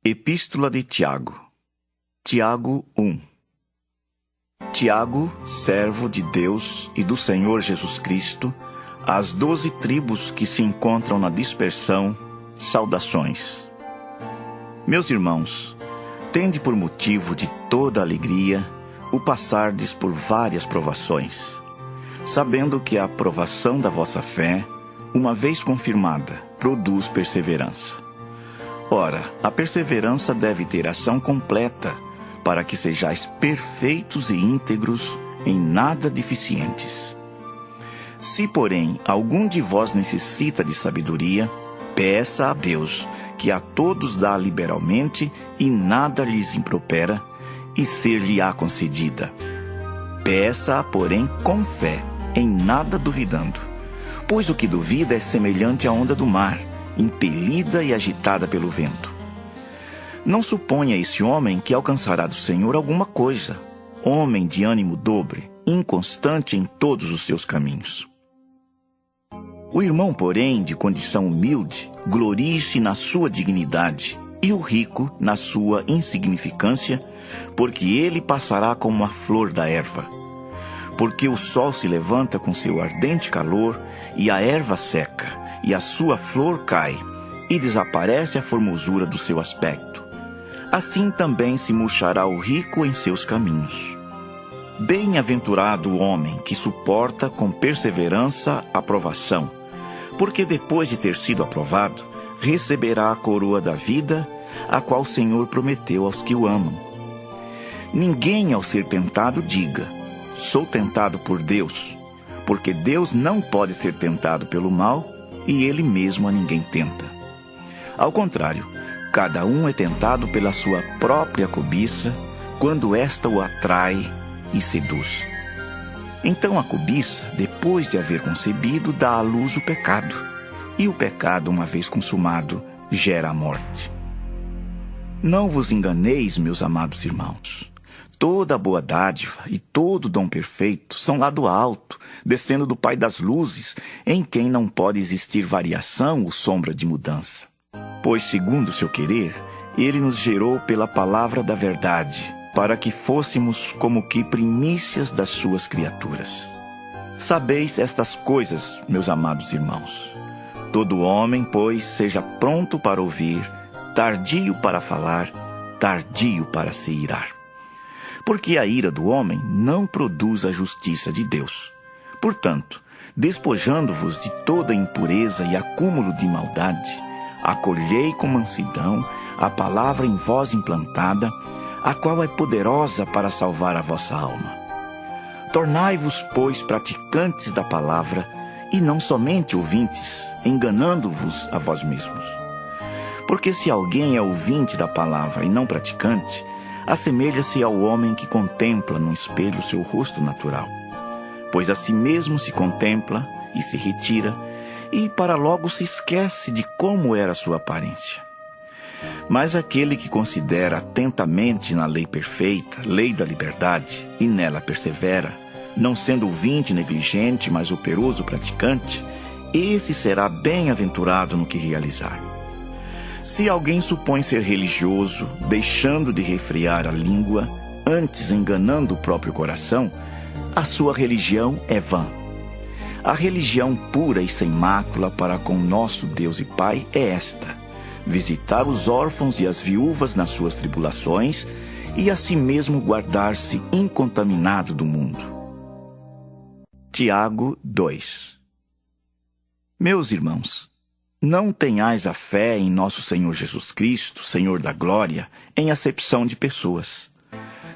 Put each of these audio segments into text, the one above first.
Epístola de Tiago. Tiago 1. Tiago, servo de Deus e do Senhor Jesus Cristo, às 12 tribos que se encontram na dispersão, saudações. Meus irmãos, tende por motivo de toda alegria o passardes por várias provações, sabendo que a aprovação da vossa fé, uma vez confirmada, produz perseverança. Ora, a perseverança deve ter ação completa, para que sejais perfeitos e íntegros, em nada deficientes. Se, porém, algum de vós necessita de sabedoria, peça a Deus, que a todos dá liberalmente e nada lhes impropera, e ser-lhe-á concedida. Peça-a, porém, com fé, em nada duvidando. Pois o que duvida é semelhante à onda do mar, impelida e agitada pelo vento. Não suponha esse homem que alcançará do Senhor alguma coisa, homem de ânimo dobre, inconstante em todos os seus caminhos. O irmão, porém, de condição humilde, glorie-se na sua dignidade, e o rico na sua insignificância, porque ele passará como a flor da erva. Porque o sol se levanta com seu ardente calor, e a erva seca, e a sua flor cai, e desaparece a formosura do seu aspecto. Assim também se murchará o rico em seus caminhos. Bem-aventurado o homem que suporta com perseverança a provação, porque depois de ter sido aprovado, receberá a coroa da vida, a qual o Senhor prometeu aos que o amam. Ninguém, ao ser tentado, diga: sou tentado por Deus, porque Deus não pode ser tentado pelo mal, e ele mesmo a ninguém tenta. Ao contrário, cada um é tentado pela sua própria cobiça, quando esta o atrai e seduz. Então a cobiça, depois de haver concebido, dá à luz o pecado, e o pecado, uma vez consumado, gera a morte. Não vos enganeis, meus amados irmãos. Toda boa dádiva e todo dom perfeito são lá do alto, descendo do Pai das luzes, em quem não pode existir variação ou sombra de mudança. Pois, segundo o seu querer, ele nos gerou pela palavra da verdade, para que fôssemos como que primícias das suas criaturas. Sabeis estas coisas, meus amados irmãos. Todo homem, pois, seja pronto para ouvir, tardio para falar, tardio para se irar. Porque a ira do homem não produz a justiça de Deus. Portanto, despojando-vos de toda impureza e acúmulo de maldade, acolhei com mansidão a palavra em vós implantada, a qual é poderosa para salvar a vossa alma. Tornai-vos, pois, praticantes da palavra, e não somente ouvintes, enganando-vos a vós mesmos. Porque se alguém é ouvinte da palavra e não praticante, assemelha-se ao homem que contempla num espelho seu rosto natural. Pois a si mesmo se contempla e se retira, e para logo se esquece de como era sua aparência. Mas aquele que considera atentamente na lei perfeita, lei da liberdade, e nela persevera, não sendo ouvinte negligente, mas operoso praticante, esse será bem-aventurado no que realizar. Se alguém supõe ser religioso, deixando de refrear a língua, antes enganando o próprio coração, a sua religião é vã. A religião pura e sem mácula para com nosso Deus e Pai é esta: visitar os órfãos e as viúvas nas suas tribulações e a si mesmo guardar-se incontaminado do mundo. Tiago 2. Meus irmãos, não tenhais a fé em nosso Senhor Jesus Cristo, Senhor da glória, em acepção de pessoas.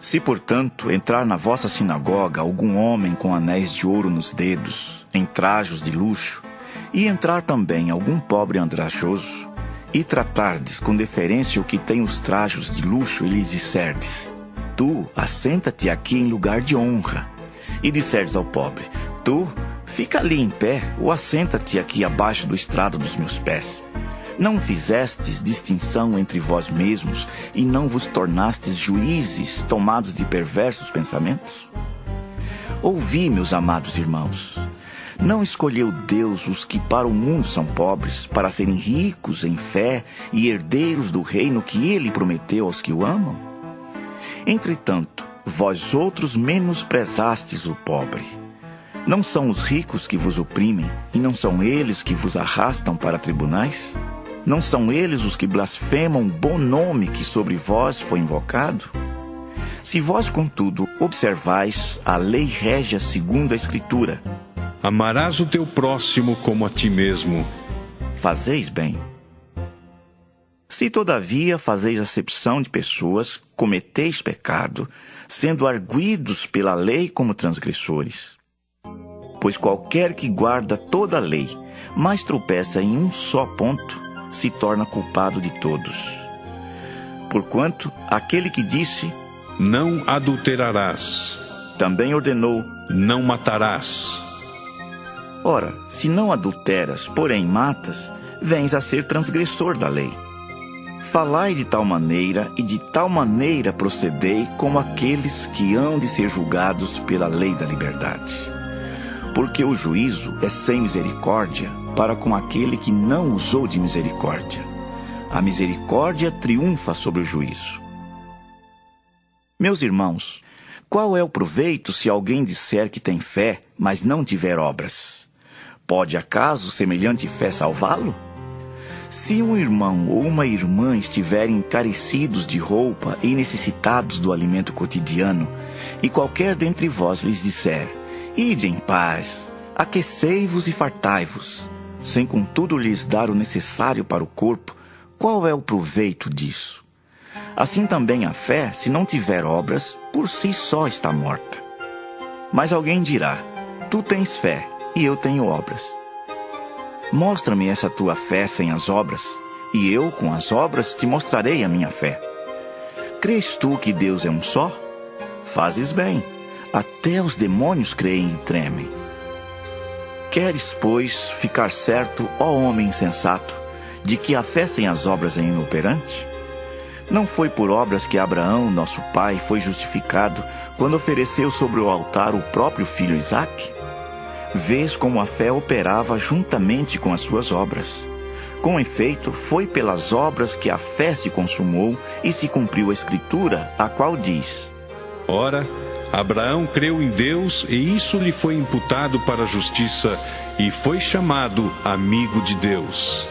Se, portanto, entrar na vossa sinagoga algum homem com anéis de ouro nos dedos, em trajos de luxo, e entrar também algum pobre andrajoso, e tratardes com deferência o que tem os trajos de luxo, e lhes disserdes: tu, assenta-te aqui em lugar de honra. E disserdes ao pobre: tu, fica ali em pé, ou assenta-te aqui abaixo do estrado dos meus pés. Não fizestes distinção entre vós mesmos e não vos tornastes juízes tomados de perversos pensamentos? Ouvi, meus amados irmãos. Não escolheu Deus os que para o mundo são pobres, para serem ricos em fé e herdeiros do reino que Ele prometeu aos que o amam? Entretanto, vós outros menosprezastes o pobre. Não são os ricos que vos oprimem, e não são eles que vos arrastam para tribunais? Não são eles os que blasfemam o bom nome que sobre vós foi invocado? Se vós, contudo, observais a lei régia segundo a Escritura: amarás o teu próximo como a ti mesmo, fazeis bem. Se, todavia, fazeis acepção de pessoas, cometeis pecado, sendo arguidos pela lei como transgressores. Pois qualquer que guarda toda a lei, mas tropeça em um só ponto, se torna culpado de todos. Porquanto, aquele que disse: não adulterarás, também ordenou: não matarás. Ora, se não adulteras, porém matas, vens a ser transgressor da lei. Falai de tal maneira e de tal maneira procedei como aqueles que hão de ser julgados pela lei da liberdade. Porque o juízo é sem misericórdia para com aquele que não usou de misericórdia. A misericórdia triunfa sobre o juízo. Meus irmãos, qual é o proveito se alguém disser que tem fé, mas não tiver obras? Pode acaso semelhante fé salvá-lo? Se um irmão ou uma irmã estiverem encarecidos de roupa e necessitados do alimento cotidiano, e qualquer dentre vós lhes disser: ide em paz, aquecei-vos e fartai-vos, sem contudo lhes dar o necessário para o corpo, qual é o proveito disso? Assim também a fé, se não tiver obras, por si só está morta. Mas alguém dirá: tu tens fé, e eu tenho obras. Mostra-me essa tua fé sem as obras, e eu, com as obras, te mostrarei a minha fé. Crês tu que Deus é um só? Fazes bem. Até os demônios creem e tremem. Queres, pois, ficar certo, ó homem insensato, de que a fé sem as obras é inoperante? Não foi por obras que Abraão, nosso pai, foi justificado quando ofereceu sobre o altar o próprio filho Isaque? Vês como a fé operava juntamente com as suas obras. Com efeito, foi pelas obras que a fé se consumou e se cumpriu a Escritura, a qual diz: ora, Abraão creu em Deus e isso lhe foi imputado para a justiça e foi chamado amigo de Deus.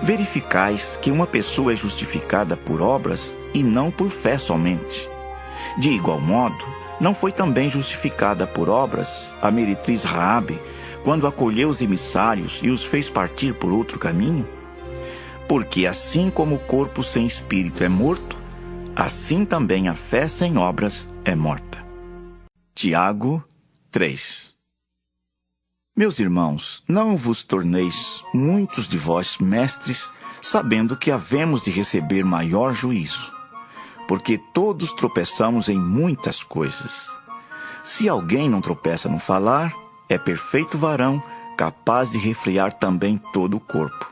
Verificais que uma pessoa é justificada por obras e não por fé somente. De igual modo, não foi também justificada por obras a meretriz Raabe, quando acolheu os emissários e os fez partir por outro caminho? Porque assim como o corpo sem espírito é morto, assim também a fé sem obras é morta. Tiago 3. Meus irmãos, não vos torneis muitos de vós mestres, sabendo que havemos de receber maior juízo. Porque todos tropeçamos em muitas coisas. Se alguém não tropeça no falar, é perfeito varão, capaz de refrear também todo o corpo.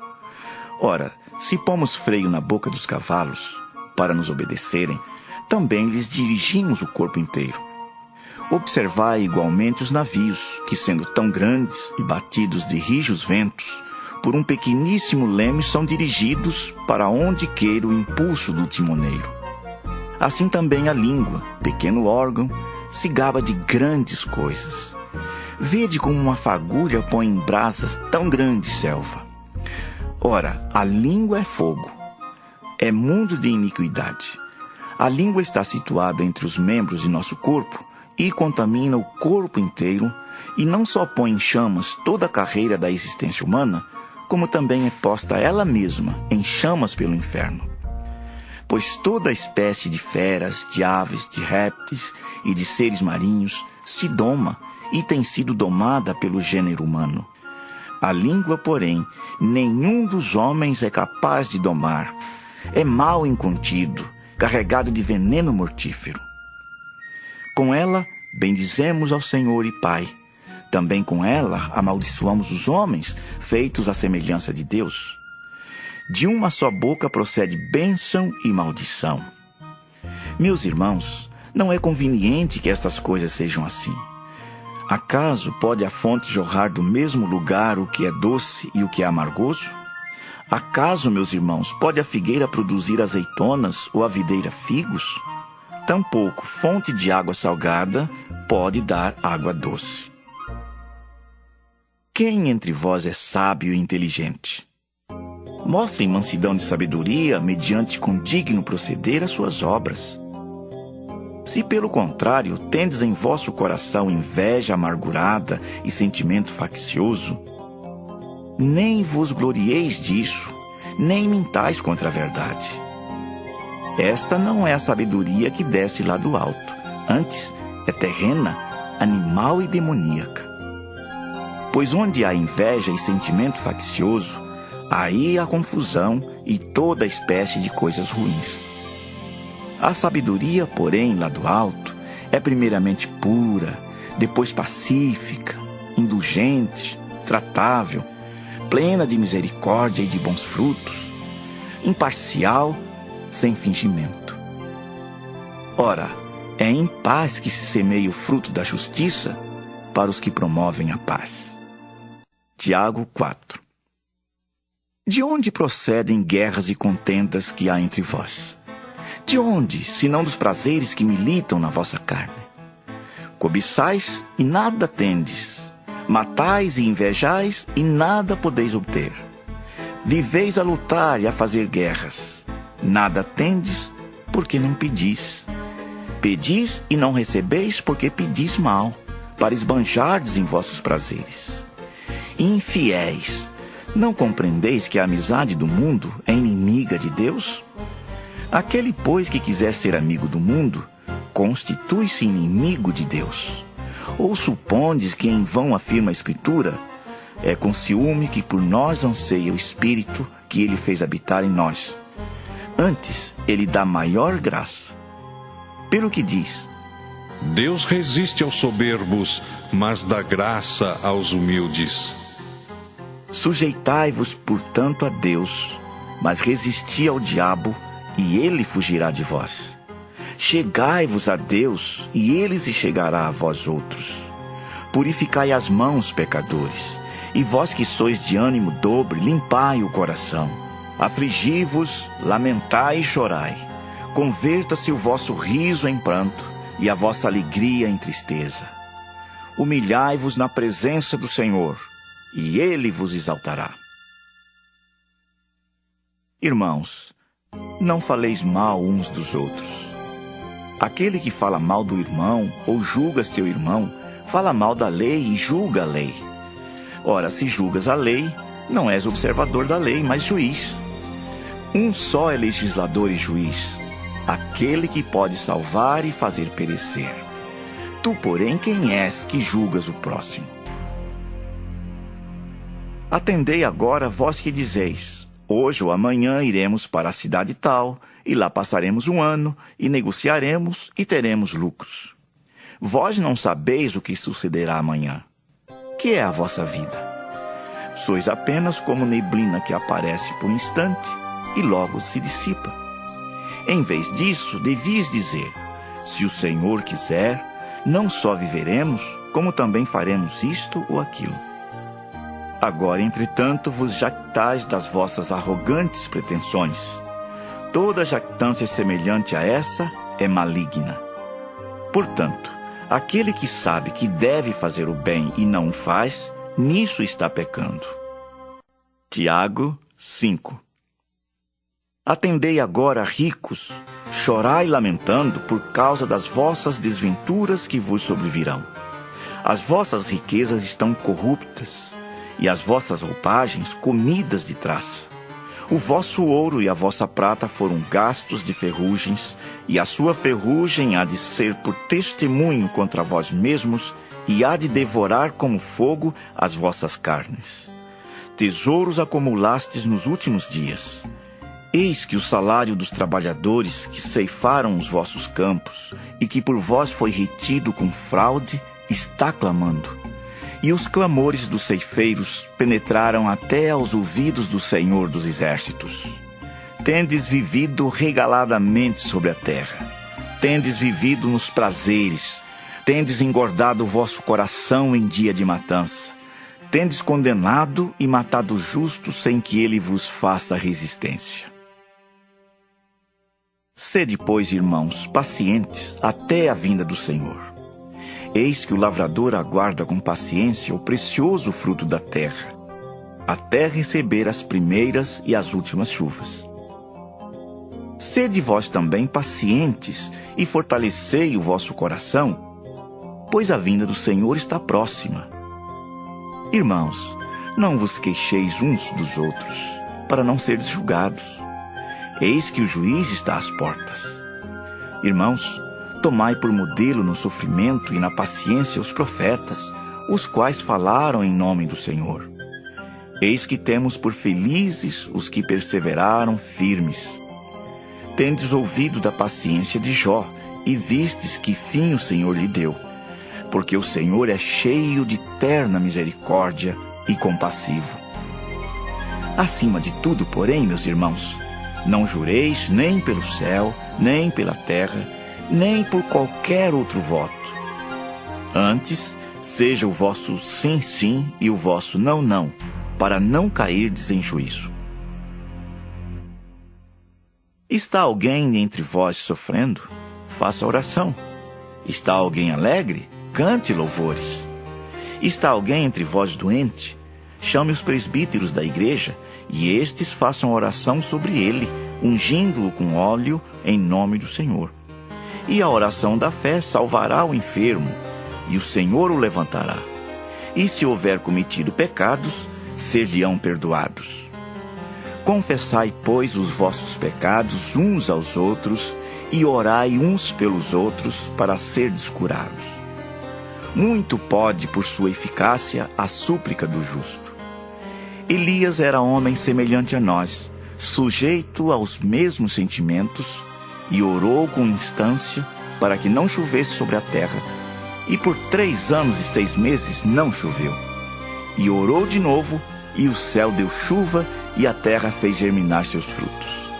Ora, se pomos freio na boca dos cavalos, para nos obedecerem, também lhes dirigimos o corpo inteiro. Observai igualmente os navios, que sendo tão grandes e batidos de rijos ventos, por um pequeníssimo leme são dirigidos para onde queira o impulso do timoneiro. Assim também a língua, pequeno órgão, se gaba de grandes coisas. Vede como uma fagulha põe em brasas tão grande selva. Ora, a língua é fogo, é mundo de iniquidade. A língua está situada entre os membros de nosso corpo e contamina o corpo inteiro, e não só põe em chamas toda a carreira da existência humana, como também é posta ela mesma em chamas pelo inferno. Pois toda espécie de feras, de aves, de répteis e de seres marinhos se doma e tem sido domada pelo gênero humano. A língua, porém, nenhum dos homens é capaz de domar. É mal incontido, carregado de veneno mortífero. Com ela, bendizemos ao Senhor e Pai. Também com ela, amaldiçoamos os homens, feitos à semelhança de Deus. De uma só boca procede bênção e maldição. Meus irmãos, não é conveniente que estas coisas sejam assim. Acaso pode a fonte jorrar do mesmo lugar o que é doce e o que é amargoso? Acaso, meus irmãos, pode a figueira produzir azeitonas ou a videira figos? Tampouco fonte de água salgada pode dar água doce. Quem entre vós é sábio e inteligente? Mostrem mansidão de sabedoria mediante condigno proceder as suas obras. Se, pelo contrário, tendes em vosso coração inveja amargurada e sentimento faccioso, nem vos glorieis disso, nem mintais contra a verdade. Esta não é a sabedoria que desce lá do alto, antes é terrena, animal e demoníaca. Pois onde há inveja e sentimento faccioso, aí há confusão e toda espécie de coisas ruins. A sabedoria, porém, lá do alto, é primeiramente pura, depois pacífica, indulgente, tratável, plena de misericórdia e de bons frutos, imparcial, sem fingimento. Ora, é em paz que se semeia o fruto da justiça para os que promovem a paz. Tiago 4. De onde procedem guerras e contendas que há entre vós? De onde, senão dos prazeres que militam na vossa carne? Cobiçais e nada tendes, matais e invejais e nada podeis obter. Viveis a lutar e a fazer guerras, nada tendes, porque não pedis. Pedis e não recebeis, porque pedis mal, para esbanjardes em vossos prazeres. Infiéis, não compreendeis que a amizade do mundo é inimiga de Deus? Aquele, pois, que quiser ser amigo do mundo, constitui-se inimigo de Deus. Ou supondes que em vão afirma a Escritura? É com ciúme que por nós anseia o Espírito que Ele fez habitar em nós. Antes, Ele dá maior graça. Pelo que diz: Deus resiste aos soberbos, mas dá graça aos humildes. Sujeitai-vos, portanto, a Deus, mas resisti ao diabo, e ele fugirá de vós. Chegai-vos a Deus, e ele se chegará a vós outros. Purificai as mãos, pecadores, e vós que sois de ânimo dobre, limpai o coração. Afligi-vos, lamentai e chorai. Converta-se o vosso riso em pranto, e a vossa alegria em tristeza. Humilhai-vos na presença do Senhor, e Ele vos exaltará. Irmãos, não faleis mal uns dos outros. Aquele que fala mal do irmão ou julga seu irmão, fala mal da lei e julga a lei. Ora, se julgas a lei, não és observador da lei, mas juiz. Um só é legislador e juiz, aquele que pode salvar e fazer perecer. Tu, porém, quem és que julgas o próximo? Atendei agora vós que dizeis: hoje ou amanhã iremos para a cidade tal, e lá passaremos um ano, e negociaremos, e teremos lucros. Vós não sabeis o que sucederá amanhã. Que é a vossa vida? Sois apenas como neblina que aparece por um instante, e logo se dissipa. Em vez disso, devias dizer: se o Senhor quiser, não só viveremos, como também faremos isto ou aquilo. Agora, entretanto, vos jactais das vossas arrogantes pretensões. Toda jactância semelhante a essa é maligna. Portanto, aquele que sabe que deve fazer o bem e não o faz, nisso está pecando. Tiago 5. Atendei agora, ricos, chorai lamentando por causa das vossas desventuras que vos sobrevirão. As vossas riquezas estão corruptas, e as vossas roupagens comidas de traça. O vosso ouro e a vossa prata foram gastos de ferrugens, e a sua ferrugem há de ser por testemunho contra vós mesmos, e há de devorar como fogo as vossas carnes. Tesouros acumulastes nos últimos dias. Eis que o salário dos trabalhadores que ceifaram os vossos campos, e que por vós foi retido com fraude, está clamando. E os clamores dos ceifeiros penetraram até aos ouvidos do Senhor dos Exércitos. Tendes vivido regaladamente sobre a terra. Tendes vivido nos prazeres. tendes engordado o vosso coração em dia de matança. Tendes condenado e matado o justo sem que ele vos faça resistência. Sede, pois, irmãos, pacientes até a vinda do Senhor. Eis que o lavrador aguarda com paciência o precioso fruto da terra, até receber as primeiras e as últimas chuvas. Sede vós também pacientes e fortalecei o vosso coração, pois a vinda do Senhor está próxima. Irmãos, não vos queixeis uns dos outros, para não seres julgados. Eis que o juiz está às portas. Irmãos, tomai por modelo no sofrimento e na paciência os profetas, os quais falaram em nome do Senhor. Eis que temos por felizes os que perseveraram firmes. Tendes ouvido da paciência de Jó, e vistes que fim o Senhor lhe deu. Porque o Senhor é cheio de terna misericórdia e compassivo. Acima de tudo, porém, meus irmãos, não jureis nem pelo céu, nem pela terra, nem por qualquer outro voto. Antes, seja o vosso sim, sim e o vosso não, não, para não cairdes em juízo. Está alguém entre vós sofrendo? Faça oração. Está alguém alegre? Cante louvores. Está alguém entre vós doente? Chame os presbíteros da igreja, e estes façam oração sobre ele, ungindo-o com óleo em nome do Senhor. E a oração da fé salvará o enfermo, e o Senhor o levantará. E se houver cometido pecados, ser-lhe-ão perdoados. Confessai, pois, os vossos pecados uns aos outros, e orai uns pelos outros para serdes curados. Muito pode, por sua eficácia, a súplica do justo. Elias era homem semelhante a nós, sujeito aos mesmos sentimentos, e orou com instância para que não chovesse sobre a terra, e por 3 anos e 6 meses não choveu. E orou de novo, e o céu deu chuva, e a terra fez germinar seus frutos.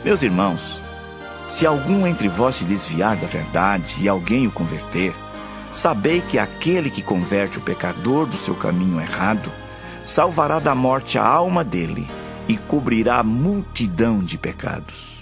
Meus irmãos, se algum entre vós se desviar da verdade e alguém o converter, sabei que aquele que converte o pecador do seu caminho errado, salvará da morte a alma dele e cobrirá multidão de pecados.